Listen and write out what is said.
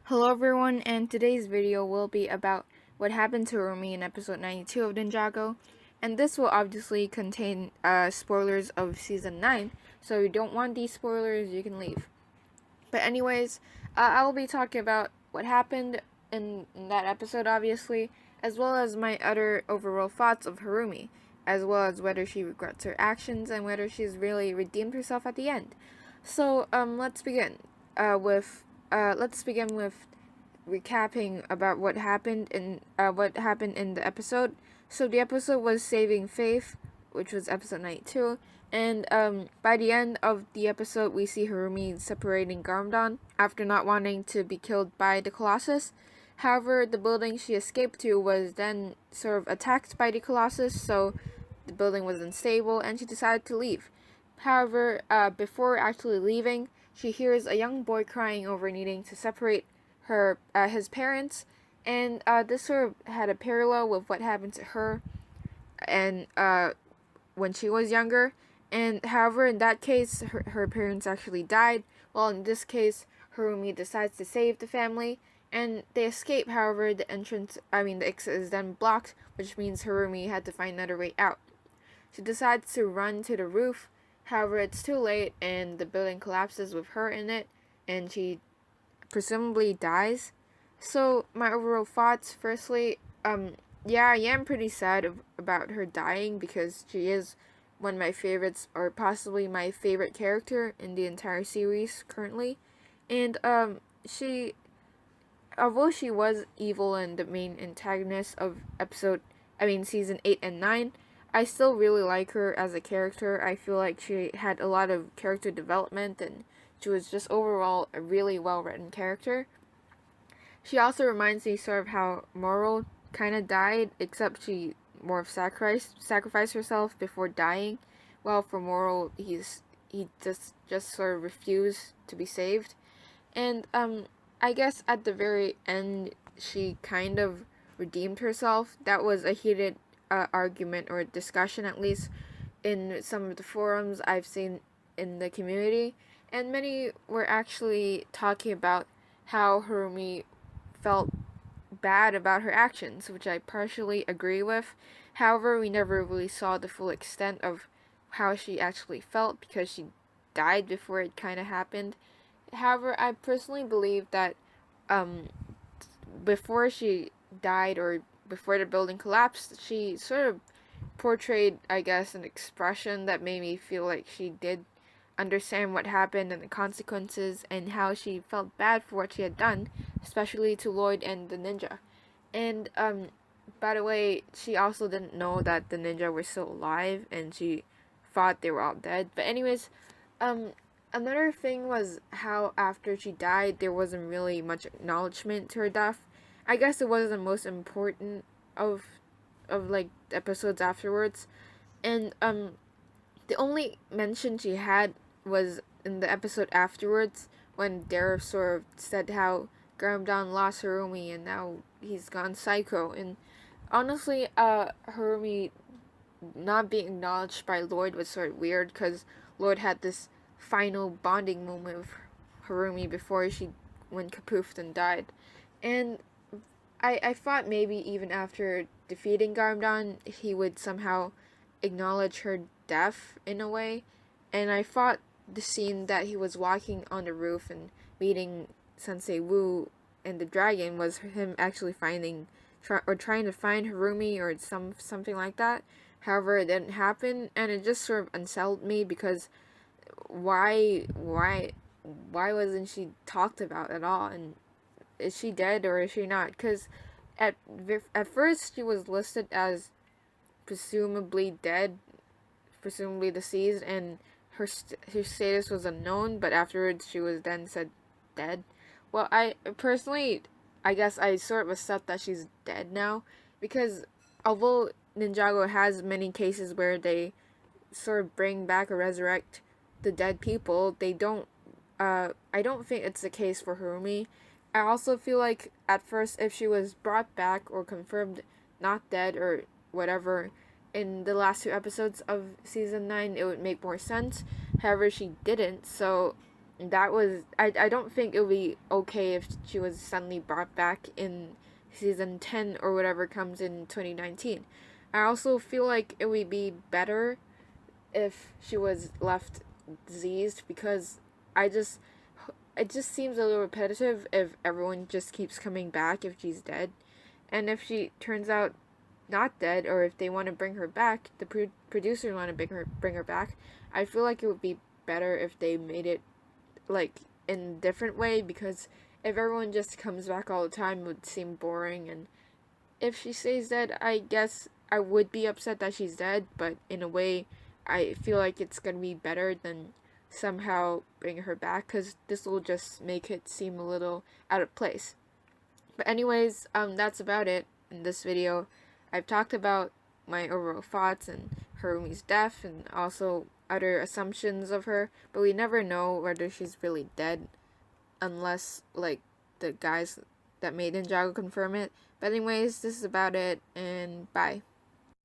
Hello everyone, and today's video will be about what happened to Harumi in episode 92 of Ninjago, and this will obviously contain spoilers of season 9, so if you don't want these spoilers, you can leave. But anyways, I will be talking about what happened in that episode, obviously, as well as my other overall thoughts of Harumi, as well as whether she regrets her actions and whether she's really redeemed herself at the end. So let's begin with recapping about what happened in the episode. So the episode was Saving Faith, which was episode 92, and by the end of the episode, we see Harumi separating Garmadon after not wanting to be killed by the Colossus. However, the building she escaped to was then sort of attacked by the Colossus, so the building was unstable, and she decided to leave. However, before actually leaving, she hears a young boy crying over needing to separate his parents, and this sort of had a parallel with what happened to her and when she was younger. And however, in that case, her parents actually died. While in this case, Harumi decides to save the family, and they escape. However, the exit is then blocked, which means Harumi had to find another way out. She decides to run to the roof. However, it's too late, and the building collapses with her in it, and she presumably dies. So my overall thoughts, firstly, yeah, I am pretty sad about her dying because she is one of my favorites, or possibly my favorite character in the entire series currently. And although she was evil and the main antagonist of season 8 and 9, I still really like her as a character. I feel like she had a lot of character development and she was just overall a really well written character. She also reminds me sort of how Moro kind of died, except she more of sacrificed herself before dying. While for Moro, he just sort of refused to be saved. And I guess at the very end, she kind of redeemed herself. That was a heated argument or discussion, at least in some of the forums I've seen in the community, and many were actually talking about how Harumi felt bad about her actions, which I partially agree with. However, we never really saw the full extent of how she actually felt because she died before it kind of happened. However, I personally believe that um, before she died or before the building collapsed, she sort of portrayed, I guess, an expression that made me feel like she did understand what happened and the consequences and how she felt bad for what she had done, especially to Lloyd and the ninja. And by the way, she also didn't know that the ninja were still alive and she thought they were all dead. But anyways, um another thing was how after she died there wasn't really much acknowledgement to her death. I guess it wasn't the most important of like episodes afterwards. And the only mention she had was in the episode afterwards when Dara sort of said how Garmadon lost Harumi and now he's gone psycho. And honestly, Harumi not being acknowledged by Lloyd was sort of weird because Lloyd had this final bonding moment with Harumi before she went kaput and died. And I thought maybe even after defeating Garmadon, he would somehow acknowledge her death in a way. And I thought the scene that he was walking on the roof and meeting Sensei Wu and the dragon was him actually trying to find Harumi or something like that. However, it didn't happen, and it just sort of unsettled me because why why why wasn't she talked about at all? And is she dead or is she not? Because at first she was listed as presumably dead, presumably deceased, and her status was unknown. But afterwards, she was then said dead. Well, I personally, I guess I sort of accept that she's dead now because although Ninjago has many cases where they sort of bring back or resurrect the dead people, they don't. I don't think it's the case for Harumi. I also feel like at first, if she was brought back or confirmed not dead or whatever in the last 2 episodes of season 9, it would make more sense. However, she didn't, so that was I don't think it would be okay if she was suddenly brought back in season 10 or whatever comes in 2019. I also feel like it would be better if she was left diseased, because I just it just seems a little repetitive if everyone just keeps coming back if she's dead. And if she turns out not dead, or if they want to bring her back, the producers want to bring her back, I feel like it would be better if they made it like in a different way, because if everyone just comes back all the time, it would seem boring. And if she stays dead, I guess I would be upset that she's dead, but in a way, I feel like it's gonna be better than somehow bring her back, because this will just make it seem a little out of place. But anyways, that's about it in this video. I've talked about my overall thoughts and Harumi's death and also other assumptions of her, but we never know whether she's really dead unless like the guys that made Ninjago confirm it. But anyways, this is about it, and bye.